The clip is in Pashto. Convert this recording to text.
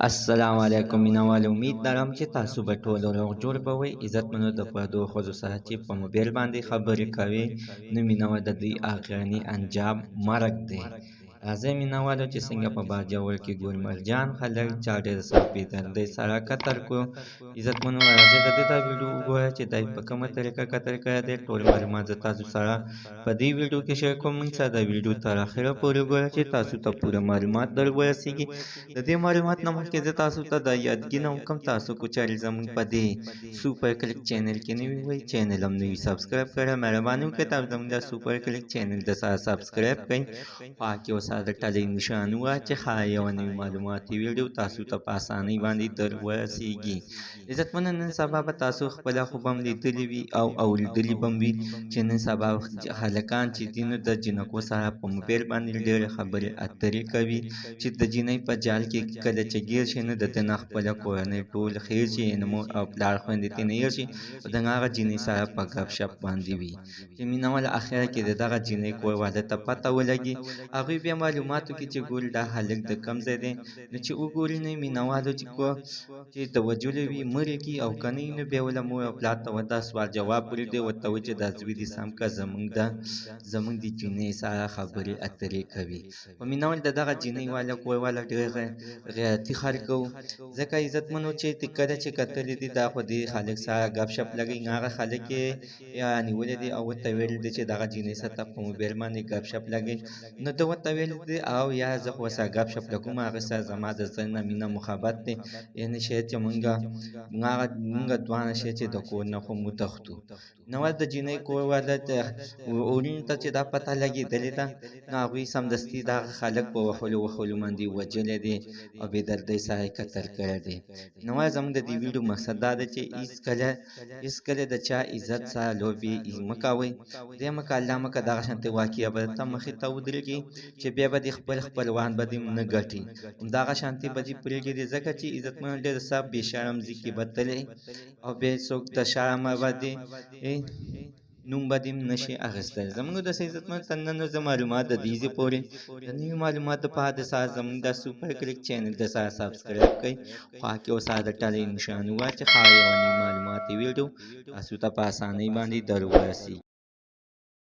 السلام علیکم مینوال امید لرم چې تاسو به ټول روغ جوړ به وئ. عزتمنو د پردو ښځو سره چې په موبایل باندې خبرې کوي نو مینوال د دوی اخرني انجام مرګ دی. راځئ مینوالو چې څنګه په باجوړ کې ګل مرجان خلک چا ډېر سخت بېدردۍ سره قتل کړو. عزتمنو راځئ د دې دا ویډیو وګورئ چې دی په کومه طریقه قتل کړی دی. ټول معلومات زه تاسو سره په دې ویډیو کې شیر کوم. موږ سره د ویډیو تر اخره پورې وګورئ چې تاسو ته پوره معلومات در ورسیږي. د دې معلومات نه مخکې زه تاسو ته د یادګینه وکړم تاسو کو چارې زموږ په دې سوپر کلیک چینل کې نوي وئ چینل هم نوي سبسکرایب کړئ. مهرباني وکړئ تاسو زموږ د سوپر کلیک چینل د سره سبسکرایب کړئ. خوا کې ورسره د ټلۍ نښان وواچئ. ښایي یوه نوې معلوماتي ویډیو تاسو ته په اسانۍ باندې در ورسیږي. عزتمنو نن سبا به تاسو خپله خوب هم لیدلي وي او اورېدلي به هم وي چې نن سبا هلکان چې دي نو د جینکو سره په موبایل باندې ډېرې خبرې اترې کوي چې د جینۍ په جال کې کله چې ګیر شي نو د ده نه خپله کورنۍ ټول خیر شي یعنې مور او پلار خویندې ترې نه هېر شي په دغه هغه جینۍ سره په ګپ شپ باندې وي چې مینهواله اخره کې د دغه جینۍ کور واده ته پته ولګي. هغوی بیا معلومات وکړي چې ګوري دا هلک د کوم ځای دی نو چې وګوري نو مینهوالو چې د وجلو وي مړ یې کړي او که نه نو بیا ولله مور او پلار ته دا سوال جواب پرېږدي ورته وایي چې دا زوی دې سم کړه زموږ د جینۍ سره خبرې اترې کوي. په مینهوال د دغه جینۍ والا کور والا ډېر غیرتي خلک وو ځکه عزتمنو چې کله چې کتلي دي دا خو دې خلک سره ګپ شپ لګوي هغه خلک یې نیولي دي او ورته ویلي دي چې دغه جینۍ سره په موبایل باندې ګپ شپ لګوي نو ده ورته ویلي دي او یا زه خو ورسره ګپ شپ لګوم هغې سره زما د زړه نه مینه محبت دی یعنې شاید چې مونږ دواړه شی چې د کور نه خو مو تښتو. نو د جینۍ کور والا وروڼو ته چې دا پته لګېدلې ده نو هغوی سمدستي دغه خلک په وهلو باندې وجلی دی او بېدردۍ سره یې قتل کړی دی. نو زموږ د دې ویډیو مقصد دا دی چې هېڅکله د چا عزت سره لوبې مه کوئ. درېیمه که الله مه کړه دغه شانتې واقعه به درته مخې ته ودرېږي چې بیا به دې خپل خپلوان به دې نه ګټي همدغه شانتې به دې پرېږدي ځکه چې عزتمنو ډېر سخت بېشرم ځي کې به تللی او بیا څوک د شرمه به دې نوم به دې نشي اخیستلی. زموږ د عزتمنو تر نن ورځې معلومات د دې ځای پورې د نوي معلوماتو دپاره د سره زموږ د سوپر کلیک چینل د سره سبسکرایب کړئ. خوا کې ورسره د ټلۍ نښان وواچئ. ښایي یوه نوې معلوماتي ویډیو تاسو ته په اسانۍ باندې در ورسیږي.